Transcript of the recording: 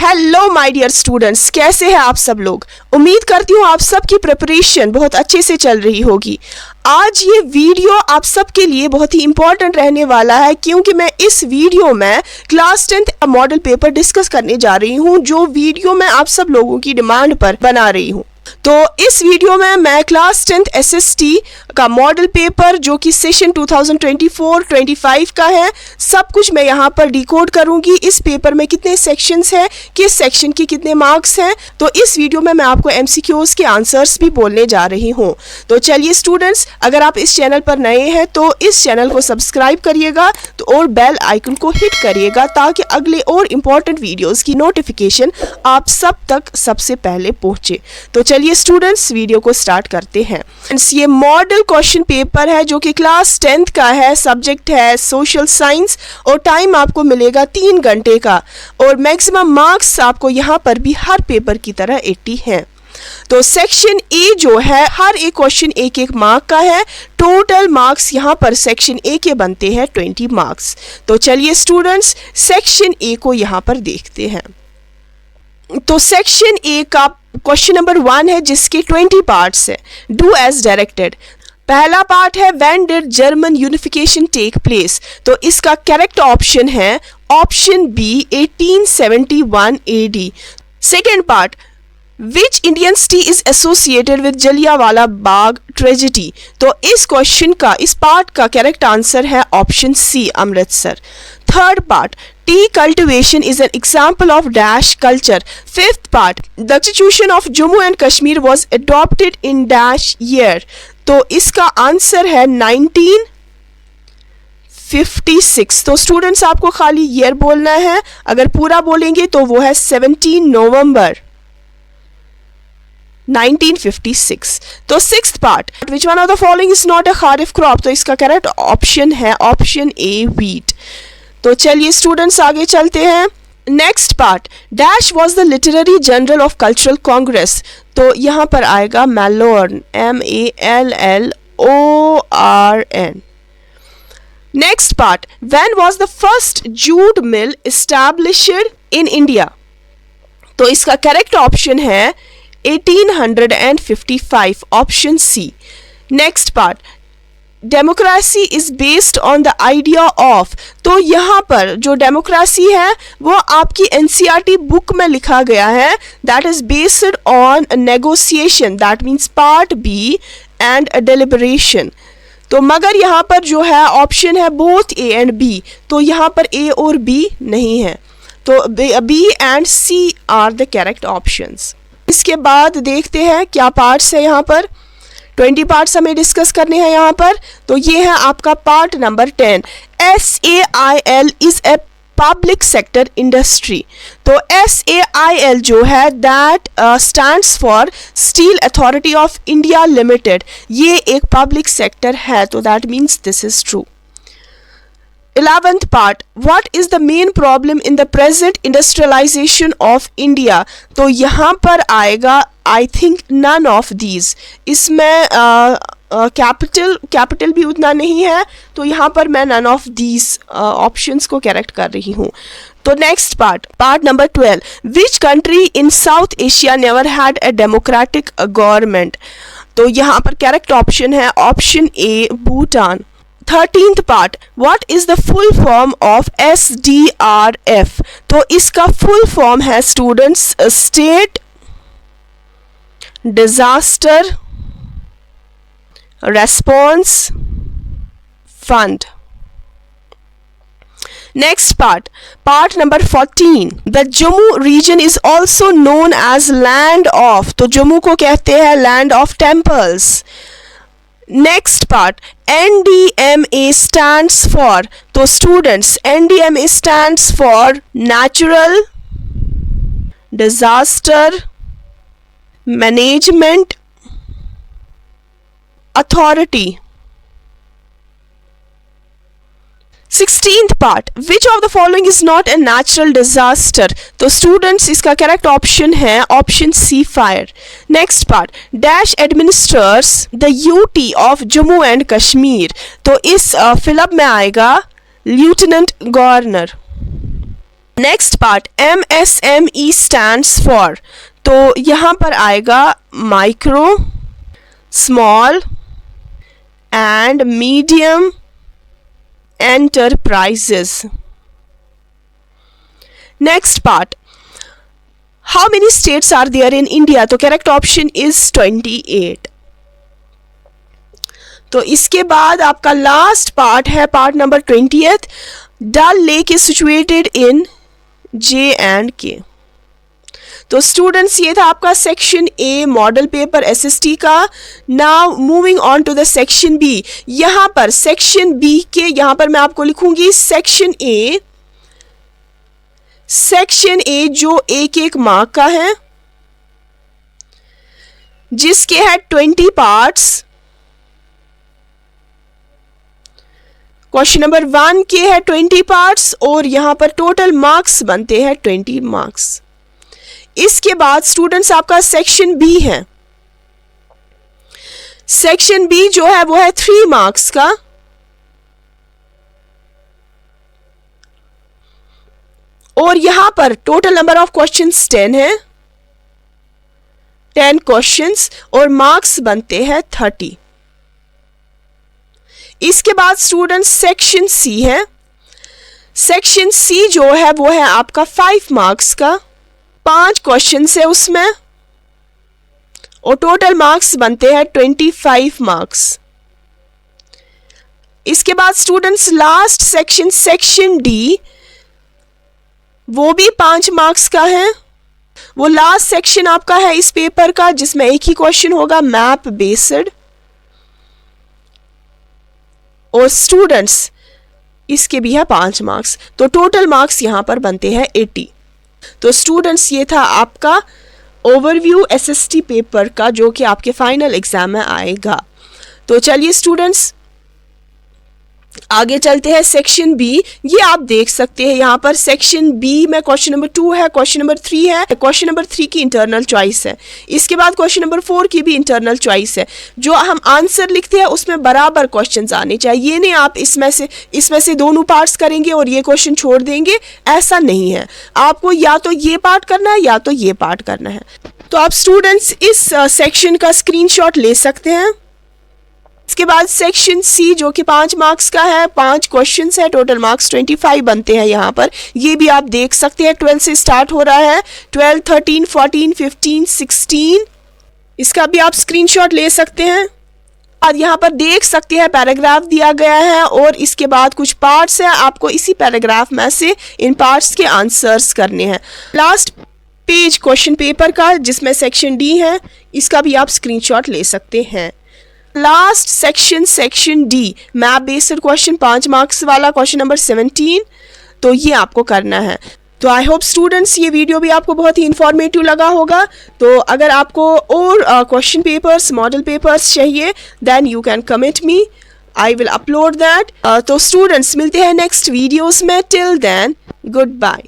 Hello my dear students, कैसे हैं आप सब लोग। उम्मीद करती हूँ आप सबकी प्रिपरेशन बहुत अच्छे से चल रही होगी। आज ये वीडियो आप सबके लिए बहुत ही इम्पोर्टेंट रहने वाला है, क्योंकि मैं इस वीडियो में class 10th model paper discuss करने जा रही हूँ, जो वीडियो मैं आप सब लोगों की डिमांड पर बना रही हूँ। तो इस वीडियो में मैं क्लास 10th SST का मॉडल पेपर जो कि सेशन 2024-25 का है, सब कुछ मैं यहाँ पर डिकोड करूँगी। इस पेपर में कितने सेक्शंस हैं, किस सेक्शन के कितने मार्क्स हैं, तो इस वीडियो में मैं आपको MCQs के आंसर्स भी बोलने जा रही हूँ। तो चलिए स्टूडेंट्स, अगर आप इस चैनल पर नए हैं तो इस चैनल को सब्सक्राइब करिएगा तो और बेल आइकन को हिट करिएगा, ताकि अगले और इम्पॉर्टेंट वीडियोज़ की नोटिफिकेशन आप सब तक सबसे पहले पहुँचे। तो चलिए स्टूडेंट्स, वीडियो को स्टार्ट करते हैं। ये मॉडल क्वेश्चन पेपर है जो कि क्लास 10th का है, सब्जेक्ट है सोशल साइंस और टाइम आपको मिलेगा 3 घंटे का, और मैक्सिमम मार्क्स आपको यहाँ पर भी हर पेपर की तरह 80 हैं। तो सेक्शन ए जो है, हर एक क्वेश्चन 1-1 मार्क का है। टोटल मार्क्स यहाँ पर सेक्शन ए के बनते हैं 20 मार्क्स। तो चलिए स्टूडेंट्स, सेक्शन ए को यहाँ पर देखते हैं। तो सेक्शन ए का क्वेश्चन नंबर 1 है, जिसके 20 पार्ट्स है। Do as directed. पहला पार्ट है when did German unification take place, तो इसका करेक्ट ऑप्शन है option B 1871 AD। Second part, which Indian city is associated with Jallianwala Bagh tragedy, तो इस क्वेश्चन का, इस पार्ट का करेक्ट आंसर है option C Amritsar. Third part, tea cultivation is an example of dash culture. Fifth part, the Constitution of Jammu and Kashmir was adopted in dash year, तो इसका answer है 1956। तो स्टूडेंट्स आपको खाली ईयर बोलना है, अगर पूरा बोलेंगे तो वो है 17 नवंबर 1956। तो sixth part, which one of the following is not a kharif crop, तो इसका करेक्ट ऑप्शन है ऑप्शन ए वीट। तो चलिए स्टूडेंट्स आगे चलते हैं। Next part, dash was the literary journal of cultural congress, तो यहाँ पर आएगा Mallorn, MALLORN। Next part, when was the first jute mill established in India, तो इसका करेक्ट ऑप्शन है 1855 option C. Next part, democracy is based on the idea of, तो यहाँ पर जो डेमोक्रेसी है वो आपकी NCERT बुक में लिखा गया है, that is based on negotiation, that means part B and deliberation. तो मगर यहाँ पर जो है ऑप्शन है बोथ ए एंड बी, तो यहाँ पर ए और बी नहीं है, तो B and C are the correct options. इसके बाद देखते हैं क्या पार्ट्स है। यहाँ पर 20 पार्ट्स हमें डिस्कस करने हैं यहाँ पर। तो ये है आपका part number 10, SAIL is a public sector industry, तो SAIL जो है that stands for steel authority of India limited, ये एक पब्लिक सेक्टर है, तो that means this is true. 11th part, what is the main problem in the present industrialization of India, तो यहाँ पर आएगा I think none of these। इसमें capital भी उतना नहीं है, तो यहाँ पर मैं none of these ऑप्शंस को करेक्ट कर रही हूँ। तो next part number 12, which country in South Asia never had a democratic government, तो यहाँ पर करेक्ट ऑप्शन है option A Bhutan. 13th part, what is the full form of SDRF, तो इसका फुल फॉर्म है students state disaster response fund. Next part number 14, the Jammu region is also known as land of, तो जम्मू को कहते हैं land of temples. Next part, NDMA stands for, तो students NDMA stands for natural disaster management authority. 16th part, which of the following is not a natural disaster, तो students इसका correct option है option C fire. Next part, dash administrators the UT of Jammu and Kashmir, तो इस fill up में आएगा lieutenant governor. Next part MSME stands for, तो यहाँ पर आएगा micro, small and medium enterprises. Next part, how many states are there in India, तो correct option is 28। तो इसके बाद आपका लास्ट पार्ट है part number 20th, Dal lake is situated in J&K। तो स्टूडेंट्स ये था आपका section A model paper SST का। Now moving on to the section B. यहाँ पर सेक्शन बी के यहाँ पर मैं आपको लिखूंगी सेक्शन ए जो एक मार्क का है, जिसके है 20 पार्ट्स। क्वेश्चन नंबर 1 के है 20 पार्ट्स और यहां पर टोटल मार्क्स बनते हैं 20 मार्क्स। इसके बाद स्टूडेंट्स आपका सेक्शन बी है। सेक्शन बी जो है वो है 3 मार्क्स का, और यहां पर टोटल नंबर ऑफ क्वेश्चंस 10 है, 10 क्वेश्चंस और मार्क्स बनते हैं 30। इसके बाद स्टूडेंट्स सेक्शन सी है। सेक्शन सी जो है वो है आपका 5 मार्क्स का, 5 क्वेश्चंस है उसमें और टोटल मार्क्स बनते हैं 25 मार्क्स। इसके बाद students last section section D, वो भी 5 मार्क्स का है। वो लास्ट सेक्शन आपका है इस पेपर का जिसमें एक ही क्वेश्चन होगा, मैप बेस्ड। और स्टूडेंट्स इसके भी है 5 मार्क्स, तो टोटल मार्क्स यहां पर बनते हैं 80। तो स्टूडेंट्स ये था आपका ओवरव्यू SST पेपर का जो कि आपके फाइनल एग्जाम में आएगा। तो चलिए स्टूडेंट्स आगे चलते हैं सेक्शन बी। ये आप देख सकते हैं यहाँ पर सेक्शन बी में क्वेश्चन नंबर 2 है, क्वेश्चन नंबर 3 है, क्वेश्चन नंबर 3 की इंटरनल चॉइस है। इसके बाद क्वेश्चन नंबर 4 की भी इंटरनल चॉइस है। जो हम आंसर लिखते हैं उसमें बराबर क्वेश्चंस आने चाहिए। ये नहीं आप इसमें से दोनों पार्ट्स करेंगे और ये क्वेश्चन छोड़ देंगे, ऐसा नहीं है। आपको या तो ये पार्ट करना है या तो ये पार्ट करना है। तो आप स्टूडेंट्स इस सेक्शन का स्क्रीनशॉट ले सकते हैं। इसके बाद सेक्शन सी जो कि 5 मार्क्स का है, 5 क्वेश्चंस है, टोटल मार्क्स 25 बनते हैं यहाँ पर। ये भी आप देख सकते हैं 12 से स्टार्ट हो रहा है, 12, 13, 14, 15, 16। इसका भी आप स्क्रीनशॉट ले सकते हैं और यहाँ पर देख सकते हैं पैराग्राफ दिया गया है और इसके बाद कुछ पार्ट्स हैं। आपको इसी पैराग्राफ में से इन पार्ट्स के आंसर्स करने हैं। लास्ट पेज क्वेश्चन पेपर का जिसमें सेक्शन डी है, इसका भी आप स्क्रीनशॉट ले सकते हैं। Last section D map based question 5 marks वाला क्वेश्चन नंबर 17, तो ये आपको करना है। तो आई होप स्टूडेंट्स ये वीडियो भी आपको बहुत ही इंफॉर्मेटिव लगा होगा। तो अगर आपको और क्वेश्चन पेपर्स मॉडल पेपर्स चाहिए then you can comment me, I will upload that. तो स्टूडेंट्स मिलते हैं नेक्स्ट वीडियोस में। Till then good bye.